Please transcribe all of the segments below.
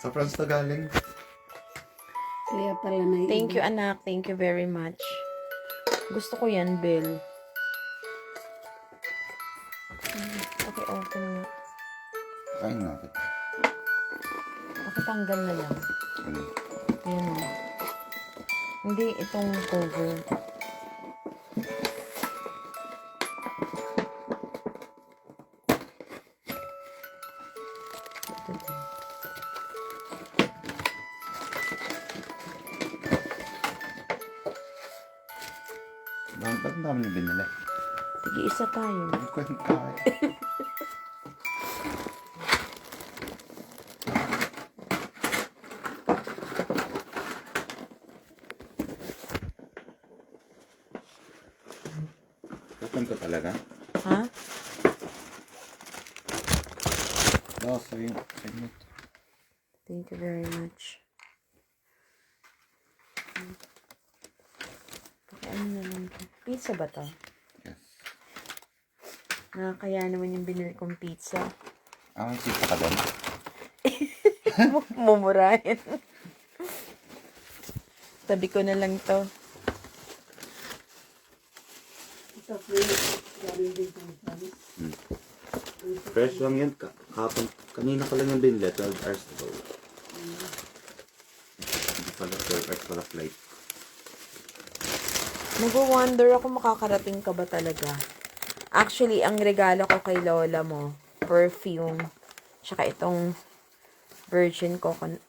Sa France na galing. Kaya pala na Thank you, anak. Thank you very much. Gusto ko yan, Bel. Okay, open nga. Kain nga kita. Pakitanggal na lang. Ano? Ayan o. Hindi, itong cover. Ito din. Ba't ang dami niyo binili? Sige, isa tayo. Ang kwenta eh. Open ko talaga? Ha? Oo, sa'yo. Sa'yo. Thank you very much. Ano na lang to? Pizza ba to? Yes. Nakakaya naman yung binili kong pizza. May pizza ka doon? Mumurahin. Tabi ko na lang to. Ito please. Galing din sa Paris. Fresh lang yan. Kapon. Kanina pa lang yung binili. 12 hours ago. Hindi pala 12 hours pala flight. Nag-wonder ako makakarating ka ba talaga. Actually, ang regalo ko kay lola mo, perfume, tsaka itong virgin coconut,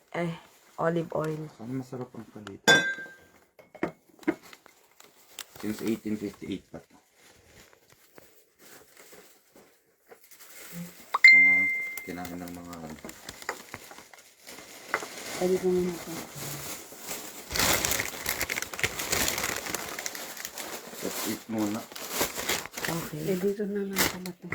olive oil. Saan masarap ang palito? Since 1858 pa to. Kinain ng mga Pwede ko muna ito. let's eat muna. Okay. Dito na lang pala ito.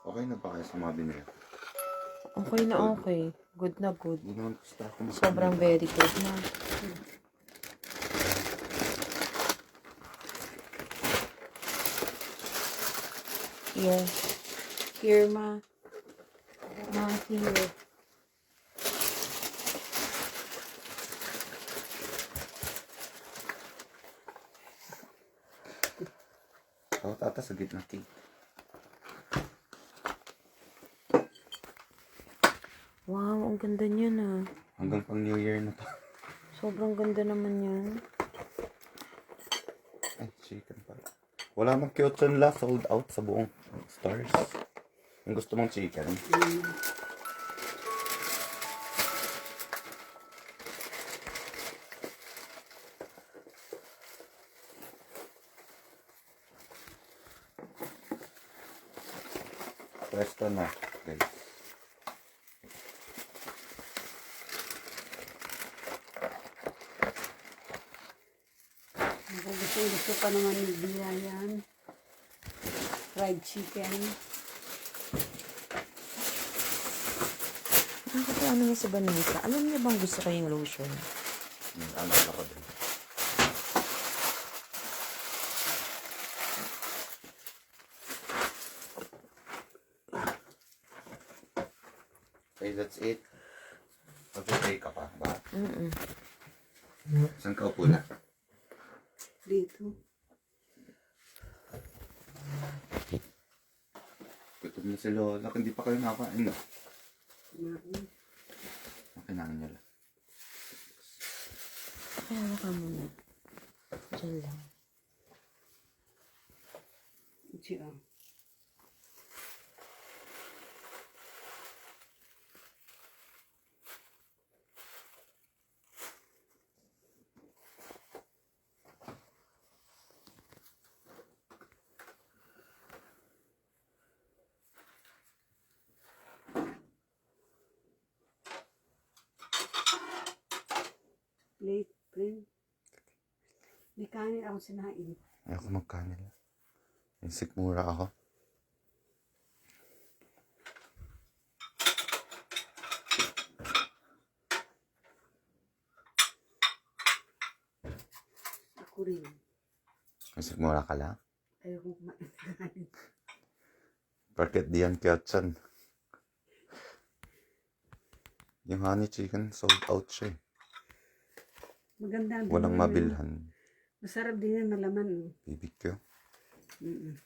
Okay na ba kayo sa mga binili? Okay na okay. Good na good. Hindi naman gusto ako Sobrang very good na. Here. Here, ma. Ma, here. Ako tata sa gitna cake. Wow, ang ganda niyan ah. Hanggang pang New Year na to. Sobrang ganda naman yan. Ay, chicken pa. Wala nang Kyochon la. Sold out sa buong stores. Kung gusto mong chicken. Presto na, guys. Gusto pa naman ni Bia yan. Fried chicken. Nakakatawa naman si Vanessa. Alam niya bang gusto ko yung lotion? Ano ako din. Okay, that's it. Mag-pray ka pa ba? Saan ka upo na? Dito. Gutom na si Lola. Hindi pa kayo nakain, no? Kumain. Kinain niya lang. Kaya ka muna. Diyan lang. Siya. Plate, friend. May kanin ako sinain. Ayoko magkanin. Insikmura ako. ko rin. Kasi mura ka lang. Ayoko kumain. Bakit di yan Kyo-chan? Yung honey chicken sold out siya eh. Maganda din Walang yun, mabilhan. Masarap din yan, malaman. BBQ. Mm-mm.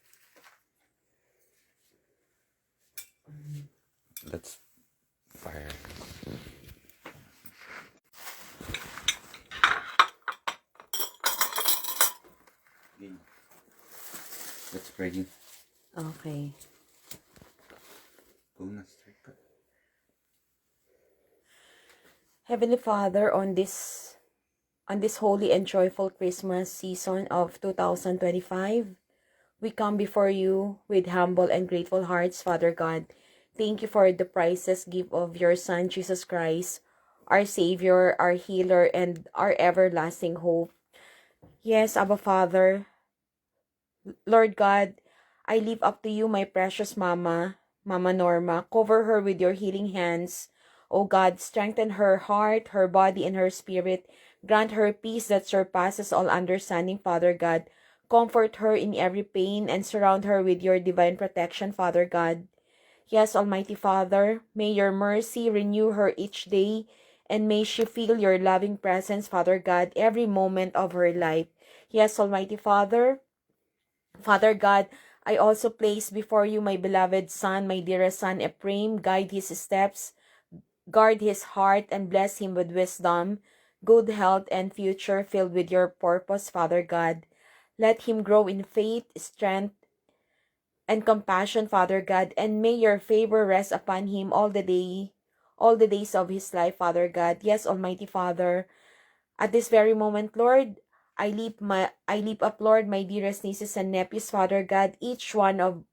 That's fire. Let's pray. Okay. Go na, strike. Heavenly Father, on this holy and joyful Christmas season of 2025, we come before you with humble and grateful hearts, Father God. Thank you for the priceless gift of your Son, Jesus Christ, our Savior, our Healer, and our everlasting hope. Yes, Abba Father, Lord God, I lift up to you my precious Mama Norma. Cover her with your healing hands. O God, strengthen her heart, her body, and her spirit. Grant her peace that surpasses all understanding, Father God. Comfort her in every pain and surround her with your divine protection, Father God. Yes, Almighty Father, may your mercy renew her each day, and may she feel your loving presence, Father God, every moment of her life. Yes, Almighty Father, Father God, I also place before you my beloved son, my dearest son Ephraim. Guide his steps, guard his heart, and bless him with wisdom, good health, and future filled with your purpose, Father God. Let him grow in faith, strength, and compassion, Father God, and may your favor rest upon him all the days of his life, Father God. Yes, Almighty Father, at this very moment, Lord, I leap up, Lord, my dearest nieces and nephews, Father God, each one,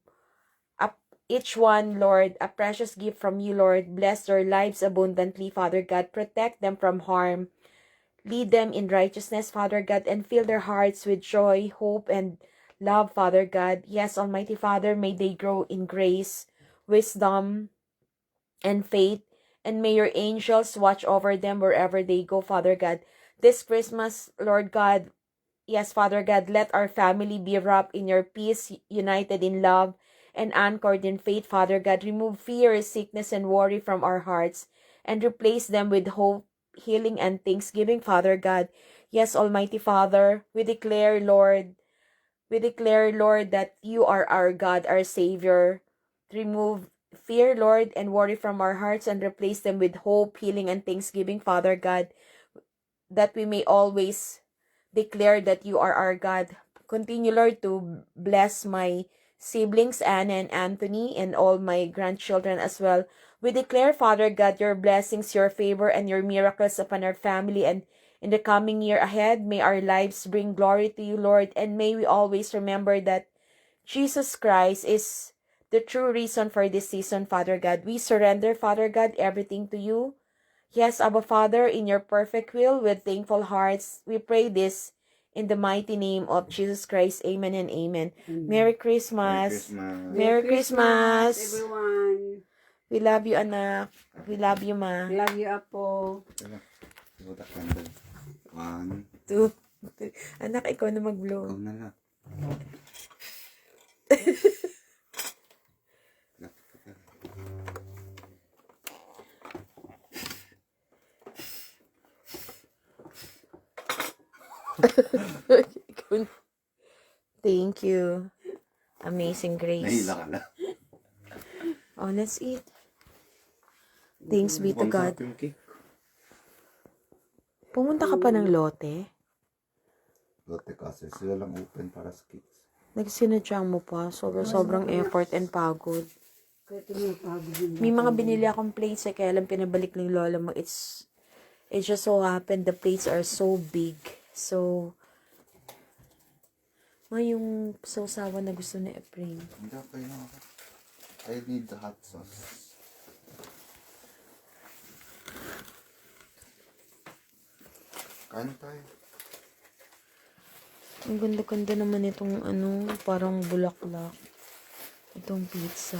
Lord, a precious gift from you, Lord. Bless their lives abundantly, Father God. Protect them from harm. Lead them in righteousness, Father God, and fill their hearts with joy, hope, and love, Father God. Yes, Almighty Father, may they grow in grace, wisdom, and faith, and may your angels watch over them wherever they go, Father God. This Christmas, Lord God, yes, Father God, let our family be wrapped in your peace, united in love, and anchored in faith, Father God. Remove fear, sickness, and worry from our hearts, and replace them with hope, healing, and thanksgiving, Father God. Yes, Almighty Father, we declare, Lord, that you are our God, our Savior. Remove fear, Lord, and worry from our hearts, and replace them with hope, healing, and thanksgiving, Father God, that we may always declare that you are our God. Continue, Lord, to bless my siblings, Anna and Anthony, and all my grandchildren as well. We declare, Father God, your blessings, your favor, and your miracles upon our family, and in the coming year ahead, may our lives bring glory to you, Lord, and may we always remember that Jesus Christ is the true reason for this season, Father God. We surrender, Father God, everything to you. Yes, Abba Father, in your perfect will, with thankful hearts, we pray this in the mighty name of Jesus Christ. Amen and amen. Merry Christmas. Merry Christmas. Everyone. We love you, anak. We love you, ma. Love you, Apo. Blow the candle. 1, 2, 3. Anak, ikaw na go mag-blow. na lang. Thank you. Amazing grace. Nahila ka na. Oh, let's eat. Thanks be to God. Yung cake. Pumunta ka pa ng lote? Lotte kasi sila lang open para sa cakes. Nagsinadya mo pa. Sobrang effort and pagod. Kaya tumapagod yun. May mga binili akong plates kaya lang pinabalik ng lola mo. It just so happened the plates are so big. So, yung sausawan na gusto ni Ephraim. Hindi ako kayo na ako. I need the hot sauce. Kain tayo. Ang ganda-ganda naman itong parang bulaklak. Itong pizza.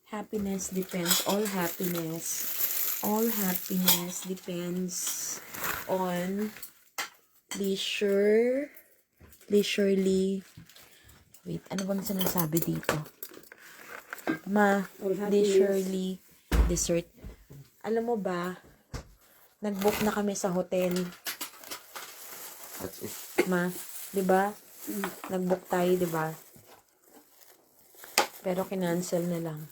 Happiness depends. All happiness depends on leisurely. Wait, ano bang sinasabi dito? All happiness. Leisurely dessert. Alam mo ba, nag-book na kami sa hotel. That's it. Di ba? Nag-book tayo, di ba? Pero kinancel na lang.